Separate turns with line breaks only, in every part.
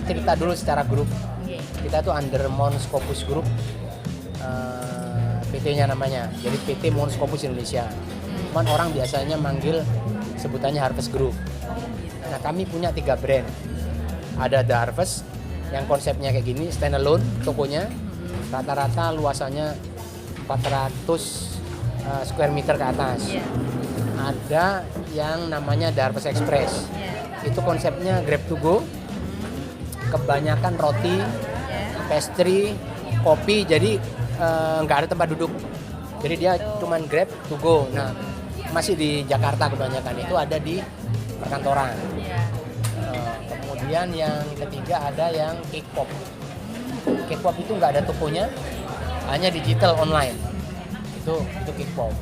cerita dulu secara grup. Kita tuh under Mons Scopus Group, PT-nya namanya. Jadi PT Mons Scopus Indonesia. Cuman orang biasanya manggil sebutannya Harvest Group. Nah, kami punya 3 brand. Ada The Harvest yang konsepnya kayak gini, standalone tokonya. Rata-rata luasannya 400 square meter ke atas. Ada yang namanya The Harvest Express. Itu konsepnya grab to go. Kebanyakan roti, pastry, kopi, jadi nggak ada tempat duduk. Jadi dia cuman grab to go. Nah, masih di Jakarta kebanyakan, itu ada di perkantoran. Kemudian yang ketiga ada yang cake pop. Cake pop itu nggak ada tokonya, hanya digital online. Itu cake pop.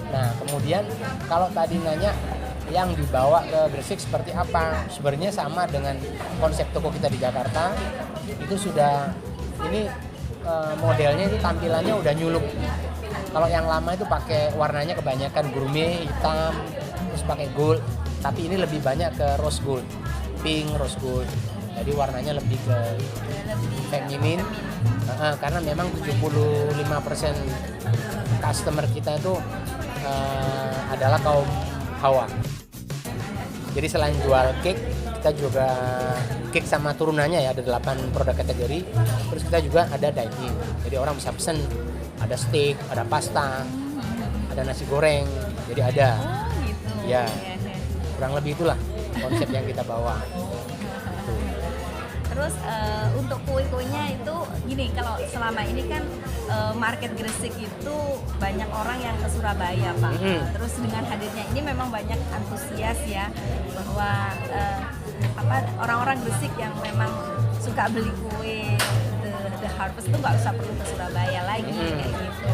Nah, kemudian kalau tadi nanya yang dibawa ke Gresik seperti apa, sebenarnya sama dengan konsep toko kita di Jakarta. Itu sudah, ini modelnya itu tampilannya udah nyulup. Kalau yang lama itu pakai warnanya kebanyakan gourmet, hitam, terus pakai gold. Tapi ini lebih banyak ke rose gold, pink, rose gold. Jadi warnanya lebih ke feminin. Karena memang 75% customer kita itu adalah kaum hawa. Jadi selain jual cake, kita juga cake sama turunannya ya, ada 8 produk kategori. Terus kita juga ada dining. Jadi orang bisa pesen, ada steak, ada pasta, ada nasi goreng. Jadi ada.
Oh gitu.
Ya. Kurang lebih itulah konsep yang kita bawa.
Terus untuk kue-kuenya itu gini, kalau selama ini kan market Gresik itu banyak orang yang ke Surabaya, Pak. Terus dengan hadirnya ini memang banyak antusias ya, bahwa orang-orang Gresik yang memang suka beli kue The Harvest itu nggak usah perlu ke Surabaya lagi kayak gitu.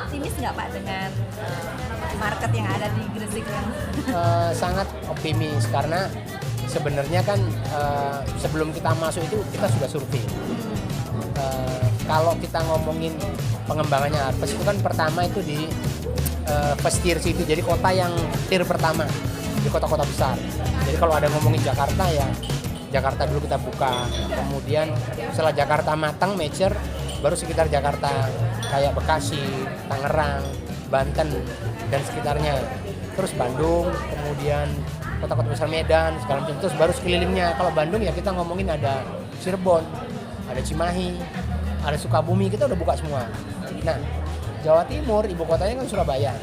Optimis nggak Pak dengan market yang ada di Gresik yang
sangat optimis, karena sebenarnya kan sebelum kita masuk itu kita sudah survei. Kalau kita ngomongin pengembangannya Harvest itu kan pertama itu di first tier city, jadi kota yang tier pertama di kota-kota besar. Jadi kalau ada ngomongin Jakarta ya Jakarta dulu kita buka, kemudian setelah Jakarta matang mature, baru sekitar Jakarta kayak Bekasi, Tangerang, Banten dan sekitarnya, terus Bandung, kemudian kota-kota besar Medan segala macam, terus baru sekelilingnya. Kalau Bandung ya kita ngomongin ada Cirebon, ada Cimahi, ada Sukabumi, kita udah buka semua. Nah, Jawa Timur ibu kotanya kan Surabaya.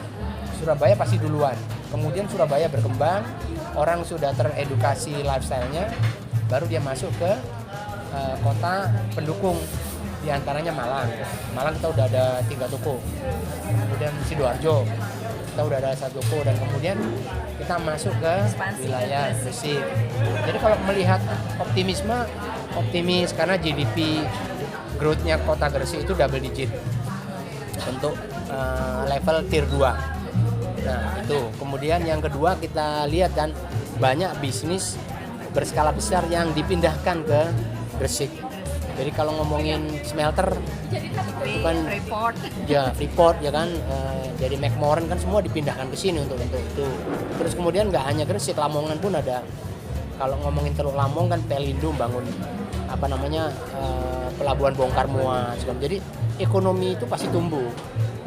Surabaya pasti duluan. Kemudian Surabaya berkembang, orang sudah teredukasi lifestyle-nya, baru dia masuk ke kota pendukung, di antaranya Malang. Malang kita udah ada 3 toko. Kemudian Sidoarjo kita udah ada 1 toko, dan kemudian kita masuk ke wilayah Gresik. Jadi kalau melihat optimis karena GDP growth-nya kota Gresik itu double digit untuk level tier 2. Nah itu. Kemudian yang kedua kita lihat dan banyak bisnis berskala besar yang dipindahkan ke Gresik. Jadi kalau ngomongin smelter itu kan Freeport ya kan, jadi McMoran kan semua dipindahkan ke sini untuk itu. Terus kemudian nggak hanya Gresik, Lamongan pun ada. Kalau ngomongin Teluk Lamong kan Pelindo bangun pelabuhan bongkar muat. Jadi ekonomi itu pasti tumbuh.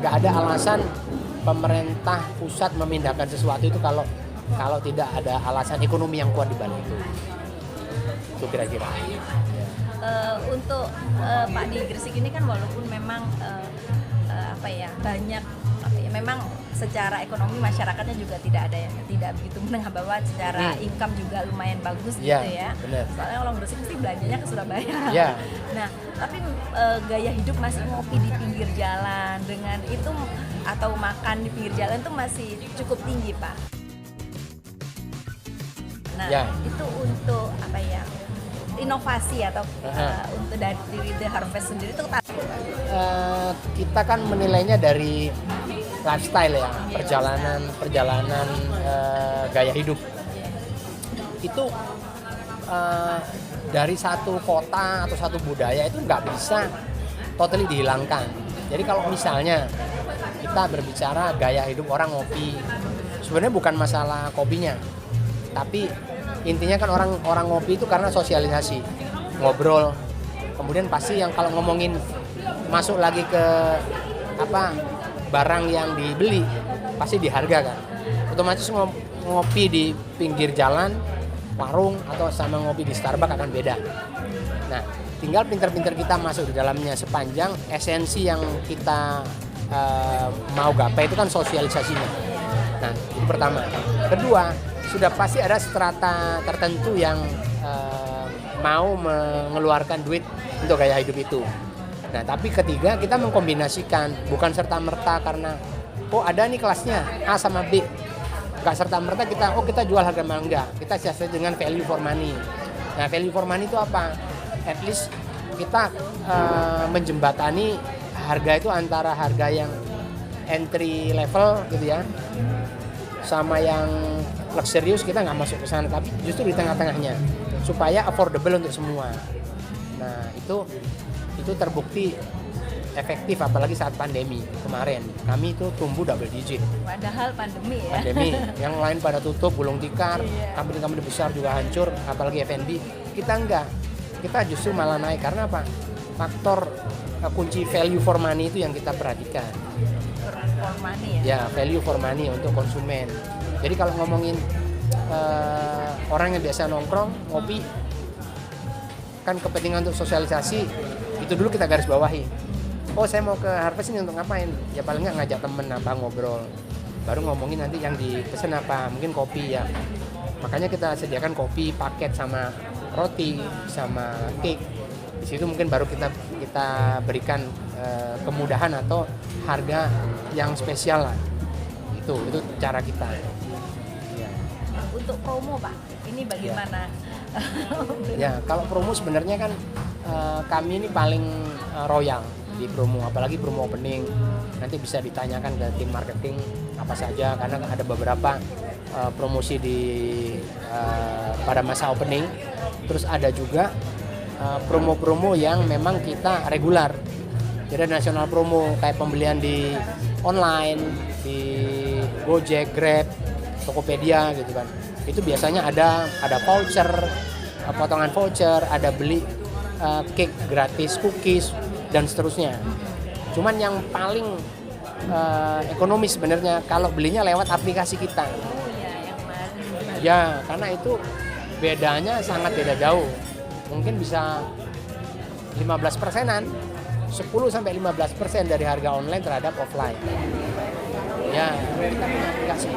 Nggak ada alasan pemerintah pusat memindahkan sesuatu itu kalau tidak ada alasan ekonomi yang kuat di balik itu. Itu kira-kira.
Untuk Pak di Gresik ini kan walaupun memang banyak memang secara ekonomi masyarakatnya juga tidak begitu menengah bawah, secara income juga lumayan bagus gitu ya.
Bener.
Soalnya kalau Gresik mesti belanjanya ke Surabaya.
Ya.
Nah, tapi gaya hidup masih ngopi di pinggir jalan dengan itu atau makan di pinggir jalan itu masih cukup tinggi, Pak. Nah, itu untuk inovasi atau untuk dari The Harvest sendiri itu
kita kan menilainya dari lifestyle ya, perjalanan gaya hidup. Itu dari satu kota atau satu budaya itu nggak bisa totally dihilangkan. Jadi kalau misalnya kita berbicara gaya hidup orang ngopi, sebenarnya bukan masalah kopinya, tapi intinya kan orang ngopi itu karena sosialisasi, ngobrol. Kemudian pasti yang kalau ngomongin masuk lagi ke apa barang yang dibeli pasti di harga kan. Otomatis ngopi di pinggir jalan, warung atau sama ngopi di Starbucks akan beda. Nah, tinggal pinter-pinter kita masuk di dalamnya sepanjang esensi yang kita mau gapai itu kan sosialisasinya. Nah, itu pertama. Kedua, sudah pasti ada strata tertentu yang mau mengeluarkan duit untuk gaya hidup itu. Nah, tapi ketiga kita mengkombinasikan, bukan serta-merta karena ada nih kelasnya A sama B. Enggak serta-merta kita jual harga mahal, enggak. Kita siasat dengan value for money. Nah, value for money itu apa? At least kita menjembatani harga itu antara harga yang entry level gitu ya, sama yang luxurious kita nggak masuk ke sana, tapi justru di tengah-tengahnya supaya affordable untuk semua. Nah, itu terbukti efektif, apalagi saat pandemi kemarin kami itu tumbuh double digit.
Padahal pandemi ya.
Pandemi, yang lain pada tutup, gulung tikar, company-company besar juga hancur, apalagi F&B. Kita enggak, kita justru malah naik. Karena apa? Faktor kunci value for money itu yang kita perhatikan.
For money ya?
Ya, value for money untuk konsumen. Jadi kalau ngomongin orang yang biasa nongkrong, ngopi, kan kepentingan untuk sosialisasi, itu dulu kita garis bawahi. Oh, saya mau ke Harvest ini untuk ngapain? Ya paling nggak ngajak temen apa, ngobrol. Baru ngomongin nanti yang dipesen apa, mungkin kopi ya. Makanya kita sediakan kopi paket sama roti sama cake. Di situ mungkin baru kita berikan kemudahan atau harga yang spesial lah. Itu cara kita. Ya.
Untuk promo Pak, ini bagaimana?
Ya, kalau promo sebenarnya kan kami ini paling royal di promo, apalagi promo opening. Nanti bisa ditanyakan ke tim marketing apa saja, karena ada beberapa promosi pada masa opening. Terus ada juga promo-promo yang memang kita regular. Jadi nasional promo kayak pembelian di online, di Gojek, Grab, Tokopedia gitu kan. Itu biasanya ada voucher, potongan voucher, ada beli cake gratis, cookies dan seterusnya. Cuman yang paling ekonomis sebenarnya kalau belinya lewat aplikasi kita.
Oh ya, yang kemarin.
Ya, karena itu bedanya sangat beda jauh. Mungkin bisa 15%-an, 10-15% dari harga online terhadap offline. Ya, kita punya aplikasi.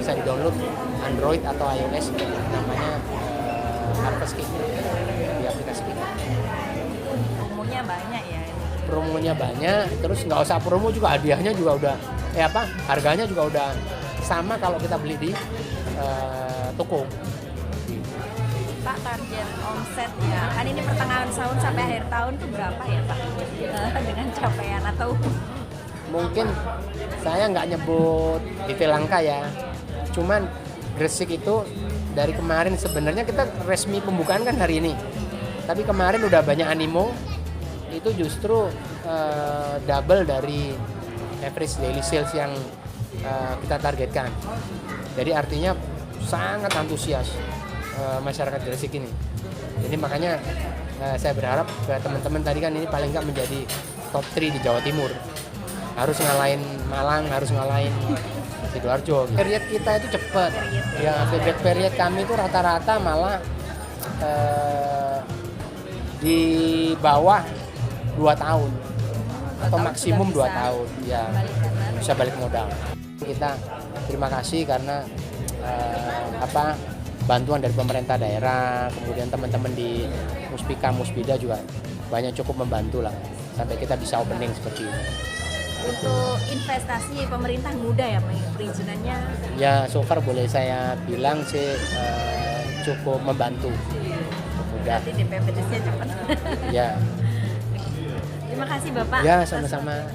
Bisa di-download Android atau iOS, namanya Harvest Cake di aplikasi kita.
Promonya banyak ya.
Promonya banyak, terus nggak usah promo juga, hadiahnya juga udah harganya juga udah sama kalau kita beli di toko.
Pak, target omset ya, kan ini pertengahan tahun sampai akhir tahun tuh berapa ya Pak? Dengan capaian atau?
Mungkin saya nggak nyebut detail angka ya, cuman Gresik itu dari kemarin sebenarnya kita resmi pembukaan kan hari ini, tapi kemarin udah banyak animo, itu justru double dari average daily sales yang kita targetkan. Jadi artinya sangat antusias masyarakat Gresik ini. Jadi makanya saya berharap ke teman-teman tadi kan ini paling nggak menjadi top 3 di Jawa Timur. Harus ngalahin Malang, harus ngalahin Sidoarjo. Period kita itu cepat. Ya, period kami itu rata-rata malah di bawah 2 tahun atau maksimum 2 tahun. Ya, bisa balik modal. Kita terima kasih karena bantuan dari pemerintah daerah, kemudian teman-teman di Muspika, Muspida juga banyak cukup membantu lah sampai kita bisa opening seperti ini.
Untuk investasi pemerintah mudah ya perizinannya?
Ya, so far boleh saya bilang sih cukup membantu. Mudah.
Berarti DPPDC cepat.
Ya.
Terima kasih Bapak.
Ya, sama-sama.